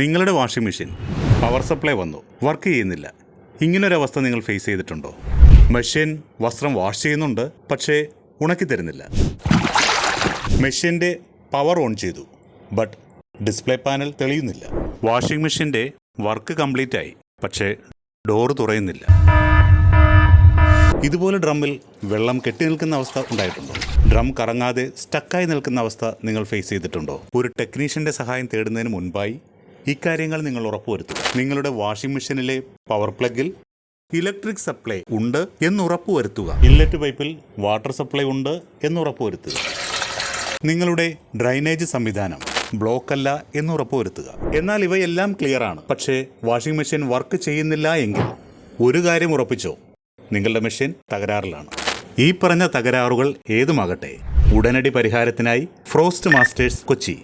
നിങ്ങളുടെ washing machine power supply വന്നു, work ചെയ്യുന്നില്ല. ഇങ്ങനൊരവസ്ഥ നിങ്ങൾ ഫേസ് ചെയ്തിട്ടുണ്ടോ? മെഷീൻ വസ്ത്രം വാഷ് ചെയ്യുന്നുണ്ട്, പക്ഷേ ഉണക്കി തരുന്നില്ല. മെഷീൻ്റെ പവർ ഓൺ ചെയ്തു, ബട്ട് ഡിസ്പ്ലേ പാനൽ തെളിയുന്നില്ല. വാഷിംഗ് മെഷീൻ്റെ വർക്ക് കംപ്ലീറ്റ് ആയി, പക്ഷേ ഡോറ് തുറയുന്നില്ല. ഇതുപോലെ ഡ്രമ്മിൽ വെള്ളം കെട്ടി നിൽക്കുന്ന അവസ്ഥ ഉണ്ടായിട്ടുണ്ടോ? ഡ്രം കറങ്ങാതെ സ്റ്റക്കായി നിൽക്കുന്ന അവസ്ഥ നിങ്ങൾ ഫേസ് ചെയ്തിട്ടുണ്ടോ? ഒരു ടെക്നീഷ്യൻ്റെ സഹായം തേടുന്നതിന് മുൻപായി ഇക്കാര്യങ്ങൾ നിങ്ങൾ ഉറപ്പുവരുത്തുക. നിങ്ങളുടെ വാഷിംഗ് മെഷീനിലെ പവർ പ്ലഗിൽ ഇലക്ട്രിക് സപ്ലൈ ഉണ്ട് എന്ന് ഉറപ്പുവരുത്തുക. ഇൻലെറ്റ് പൈപ്പിൽ വാട്ടർ സപ്ലൈ ഉണ്ട് എന്ന് ഉറപ്പുവരുത്തുക. നിങ്ങളുടെ ഡ്രൈനേജ് സംവിധാനം ബ്ലോക്കല്ല എന്ന് ഉറപ്പുവരുത്തുക. എന്നാൽ ഇവയെല്ലാം ക്ലിയർ ആണ്, പക്ഷേ വാഷിംഗ് മെഷീൻ വർക്ക് ചെയ്യുന്നില്ല എങ്കിൽ ഒരു കാര്യം ഉറപ്പിച്ചോ, നിങ്ങളുടെ മെഷീൻ തകരാറിലാണ്. ഈ പറഞ്ഞ തകരാറുകൾ ഏതുമാകട്ടെ, ഉടനടി പരിഹാരത്തിനായി ഫ്രോസ്റ്റ് മാസ്റ്റേഴ്സ് കൊച്ചി